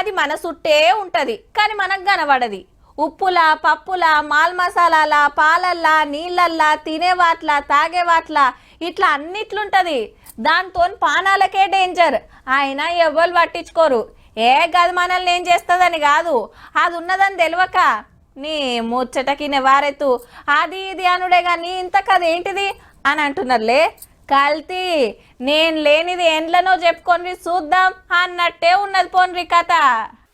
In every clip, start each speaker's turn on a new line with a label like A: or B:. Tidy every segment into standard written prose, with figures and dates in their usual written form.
A: అది మన చుట్టే ఉంటది కానీ మనకు కనబడది. ఉప్పుల పప్పుల మాల్ మసాలాల పాలల్లా నీళ్ళల్లా తినేవాట్ల తాగేవాట్ల ఇట్లా అన్నిట్లుంటది. దాంతో పానాలకే డేంజర్. ఆయన ఎవ్వరు పట్టించుకోరు. గది మనల్ని ఏం చేస్తుందని కాదు, అది ఉన్నదని తెలియక నీ ముచ్చటకి వారెత్తు అది ఇది అనుడే కానీ ఇంత కదేంటిది అని అంటున్నారులే. కల్తీ నేను లేనిది ఏండ్లనో చెప్పుకొని చూద్దాం అన్నట్టే ఉన్నది పోన్రి కథ.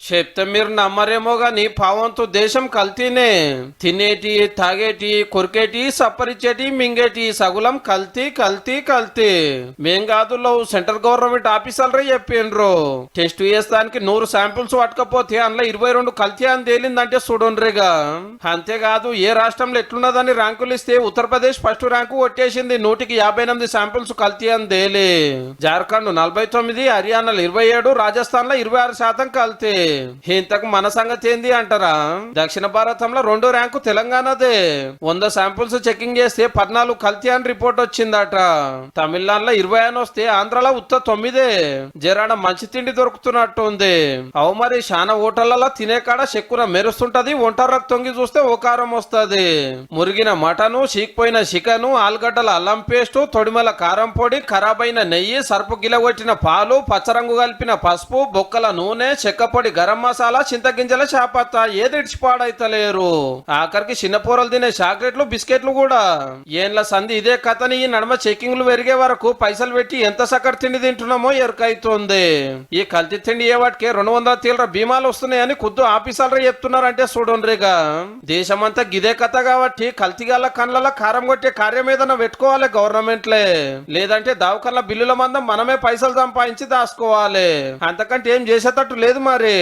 B: చెప్తే మీరు నమ్మరేమో గాని పావంతో దేశం కల్తీనే. తినేటి తాగేటి కొరికేటి సప్పరిచ్చేటి మింగేటి సగులం కల్తీ కల్తీ కల్తీ. మేం కాదు సెంట్రల్ గవర్నమెంట్ ఆఫీసర్లే చెప్పిండ్రు. టెస్ట్ చేస్తానికి 100 శాంపిల్స్ పట్టకపోతే అందులో 22 కల్తీ అని తేలిందంటే చూడండిగా. అంతేకాదు ఏ రాష్ట్రంలో ఎట్లున్నదని ర్యాంకులు ఇస్తే ఉత్తరప్రదేశ్ ఫస్ట్ ర్యాంకు కొట్టేసింది. 158 శాంపిల్స్ కల్తీ అని తేలి. జార్ఖండ్ 49, హర్యానాలో 27, రాజస్థాన్ లో 26% కల్తీ. ఇంతకు మన సంగతి ఏంది అంటారా? దక్షిణ భారతంలో 2వ ర్యాంకు తెలంగాణదే. 100 శాంపుల్స్ చెకింగ్ చేస్తే 14 కల్తీ అని రిపోర్ట్ వచ్చిందట. తమిళనాడులో 20 అని వస్తే ఆంధ్రలో ఉత్త 9. జరాడ మంచి తిండి దొరుకుతున్నట్టు ఉంది. అవు మరి చాలా హోటళ్లలో తినే కాడ చెక్కున మెరుస్తుంటది. ఒంటరకు తొంగి చూస్తే ఓ కారం వస్తుంది. మురిగిన మటను, చీకిపోయిన చికెను, ఆలుగడ్డల అల్లం పేస్టు, తొడిమల కారం పొడి, ఖరాబైన నెయ్యి, సర్పు గిలగొట్టిన పాలు, పచ్చరంగు కలిపిన పసుపు, బొక్కల నూనె, చెక్క పొడి, గరం మసాలా, చింతగింజల చాపత్త ఏది ఇడిచిపాడైతలేరు. ఆఖరికి చిన్నపూరలు తినే చాక్లెట్లు బిస్కెట్లు కూడా. ఏండ్ల సంధి ఇదే కథని ఈ నడమ చెకింగ్లు పెరిగే వరకు పైసలు పెట్టి ఎంత సకర్ తిండి తింటున్నామో ఎరుకైతుంది. ఈ కల్తీ తిండి ఏ వాటికి 200 తీవ్ర బీమాలు వస్తున్నాయని ఖుద్దు ఆఫీసర్లు చెప్తున్నారంటే చూడండిగా. దేశమంతా గిదే కథ కాబట్టి కల్తీగాల కళ్ళ కారం కొట్టే కార్యం ఏదైనా పెట్టుకోవాలి గవర్నమెంట్లే. లేదంటే దావకల్ల బిల్లుల మందం మనమే పైసలు సంపాదించి దాచుకోవాలి. అంతకంటే ఏం చేసేటట్టు లేదు మరి.